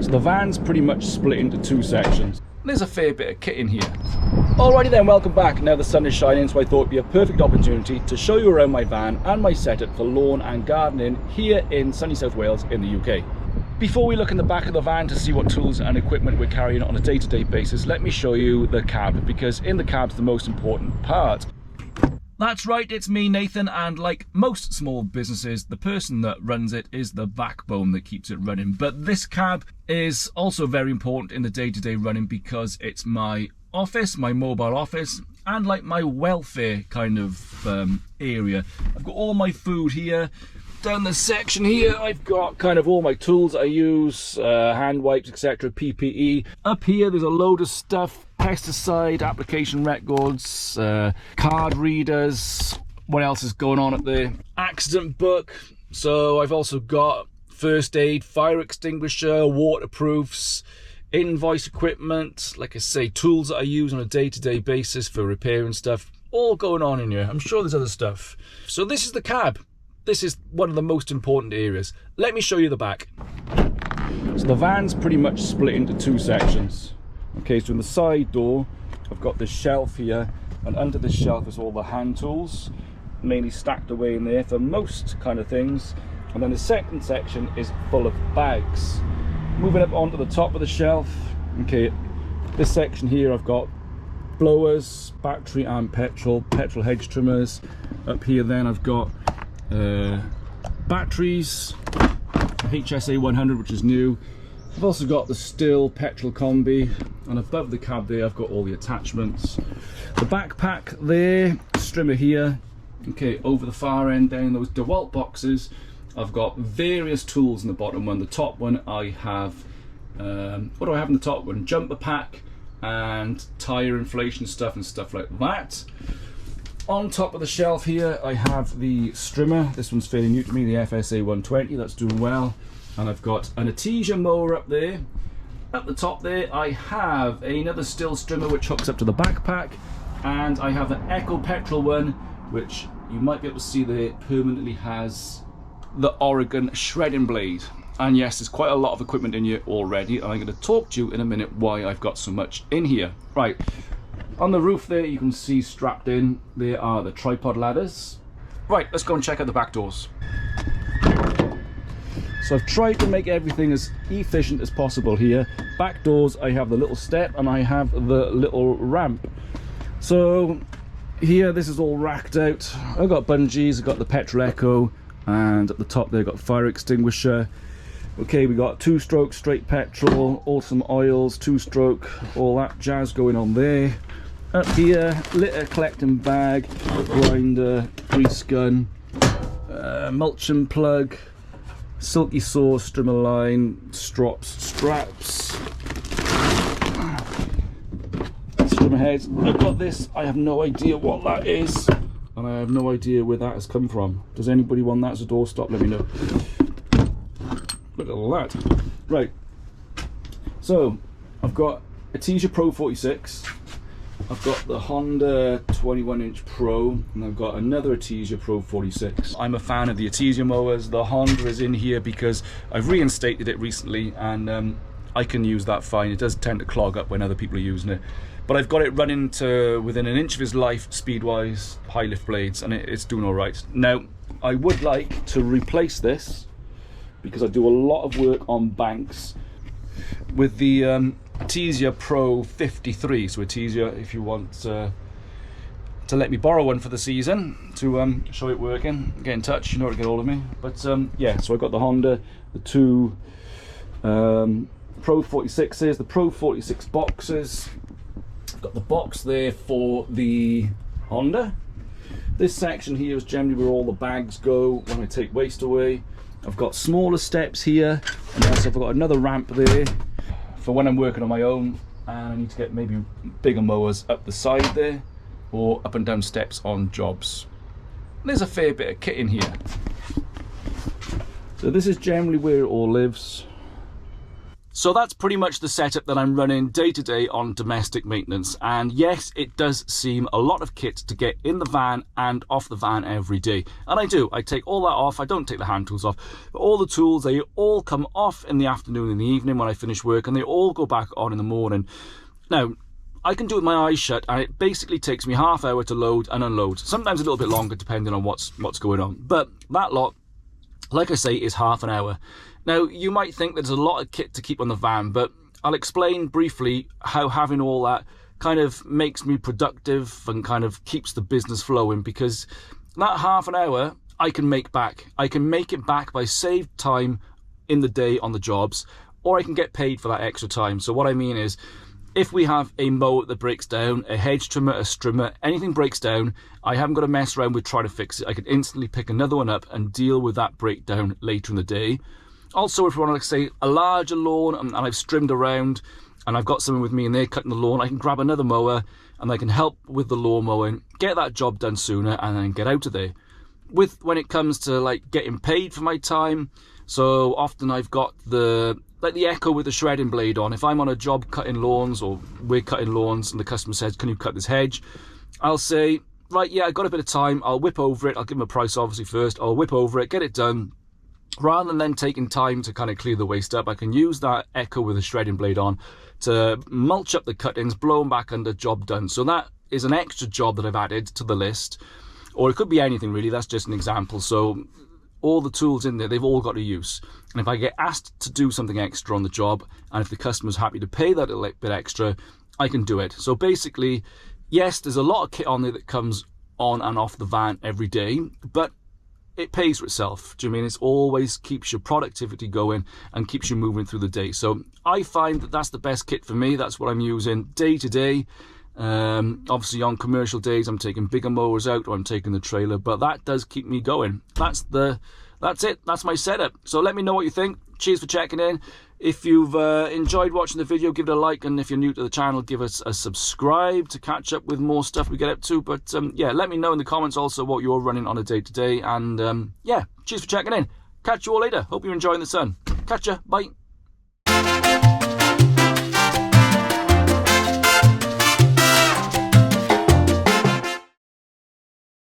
So the van's pretty much split into two sections. There's a fair bit of kit in here. Alrighty then, welcome back. Now the sun is shining, so I thought it'd be a perfect opportunity to show you around my van and my setup for lawn and gardening here in sunny South Wales in the UK. Before we look in the back of the van to see what tools and equipment we're carrying on a day-to-day basis, let me show you the cab, because in the cab's the most important part. That's right, it's me, Nathan, and like most small businesses, the person that runs it is the backbone that keeps it running. But this cab is also very important in the day-to-day running because it's my office, my mobile office, and like my welfare kind of area. I've got all my food here. Down this section here, I've got kind of all my tools I use, hand wipes, etc., PPE. Up here, there's a load of stuff, pesticide application records, card readers. What else is going on up there? Accident book. So I've also got first aid, fire extinguisher, waterproofs, invoice equipment, like I say, tools that I use on a day-to-day basis for repairing stuff. All going on in here. I'm sure there's other stuff. So this is the cab. This is one of the most important areas. Let me show you the back. So the van's pretty much split into two sections. Okay, so in the side door, I've got this shelf here, and under this shelf is all the hand tools, mainly stacked away in there for most kind of things. And then the second section is full of bags. Moving up onto the top of the shelf, okay, this section here I've got blowers, battery and petrol hedge trimmers. Up here then I've got batteries, HSA 100, which is new. I've also got the Still petrol combi, and above the cab there I've got all the attachments. The backpack there, strimmer here. Okay, over the far end down those DeWalt boxes, I've got various tools in the bottom one. The top one I have, what do I have in the top one? Jumper pack and tyre inflation stuff and stuff like that. On top of the shelf here, I have the strimmer. This one's fairly new to me, the FSA 120, that's doing well. And I've got an Artesia mower up there. At the top there, I have another Still strimmer which hooks up to the backpack. And I have an Echo petrol one, which you might be able to see there permanently has the Oregon shredding blade. And yes, there's quite a lot of equipment in here already, and I'm going to talk to you in a minute why I've got so much in here. Right. On the roof there, you can see strapped in, there are the tripod ladders. Right, let's go and check out the back doors. So I've tried to make everything as efficient as possible here. Back doors, I have the little step and I have the little ramp. So here, this is all racked out. I've got bungees, I've got the petrol Echo, and at the top there, I've got fire extinguisher. Okay, we got 2-stroke straight petrol, awesome oils, 2-stroke, all that jazz going on there. Up here, litter collecting bag, grinder, grease gun, mulching plug, silky saw, strimmer line, straps, strimmer heads. I've got this, I have no idea what that is, and I have no idea where that has come from. Does anybody want that as a doorstop? Let me know. Look at all that. Right, so I've got Artesia Pro 46. I've got the Honda 21-inch Pro, and I've got another Artesia Pro 46. I'm a fan of the Artesia mowers. The Honda is in here because I've reinstated it recently, and I can use that fine. It does tend to clog up when other people are using it. But I've got it running to within an inch of his life, speed-wise, high lift blades, and it's doing all right. Now, I would like to replace this, because I do a lot of work on banks, with the Artesia Pro 53. So Artesia, if you want to let me borrow one for the season to show it working, get in touch, you know where to get hold of me. But yeah, so I've got the Honda, the two Pro 46s, the Pro 46 boxes. I've got the box there for the Honda. This section here is generally where all the bags go when I take waste away. I've got smaller steps here, and also I've got another ramp there for when I'm working on my own and I need to get maybe bigger mowers up the side there, or up and down steps on jobs. There's a fair bit of kit in here. So this is generally where it all lives. So that's pretty much the setup that I'm running day to day on domestic maintenance. And yes, it does seem a lot of kit to get in the van and off the van every day. And I do. I take all that off. I don't take the hand tools off. But all the tools, they all come off in the afternoon and the evening when I finish work, and they all go back on in the morning. Now, I can do it with my eyes shut, and it basically takes me half hour to load and unload. Sometimes a little bit longer depending on what's going on. But that lot, like I say, is half an hour. Now, you might think there's a lot of kit to keep on the van, but I'll explain briefly how having all that kind of makes me productive and kind of keeps the business flowing, because that half an hour I can make back. I can make it back by saved time in the day on the jobs, or I can get paid for that extra time. So what I mean is, if we have a mower that breaks down, a hedge trimmer, a strimmer, anything breaks down, I haven't got to mess around with trying to fix it. I can instantly pick another one up and deal with that breakdown later in the day. Also, if you want to, say, a larger lawn and I've strimmed around and I've got someone with me and they're cutting the lawn, I can grab another mower and I can help with the lawn mowing, get that job done sooner, and then get out of there. When it comes to like getting paid for my time, so often I've got the echo with the shredding blade on. If I'm on a job cutting lawns, or we're cutting lawns, and the customer says, can you cut this hedge? I'll say, right, yeah, I've got a bit of time. I'll whip over it. I'll give them a price obviously first. I'll whip over it, get it done. Rather than then taking time to kind of clear the waste up, I can use that echo with the shredding blade on to mulch up the cuttings, blow them back under, job done. So that is an extra job that I've added to the list. Or it could be anything really, that's just an example. So all the tools in there, they've all got a use. And if I get asked to do something extra on the job, and if the customer's happy to pay that a little bit extra, I can do it. So basically, yes, there's a lot of kit on there that comes on and off the van every day, but it pays for itself. Do you mean? It always keeps your productivity going and keeps you moving through the day. So I find that that's the best kit for me. That's what I'm using day to day. Obviously on commercial days I'm taking bigger mowers out, or I'm taking the trailer, but that does keep me going. That's it. That's my setup. So let me know what you think. Cheers for checking in. If you've enjoyed watching the video, give it a like, and if you're new to the channel, give us a subscribe to catch up with more stuff we get up to. But yeah, let me know in the comments also what you're running on a day-to-day, and yeah, cheers for checking in. Catch you all later. Hope you're enjoying the sun. Catch ya. Bye.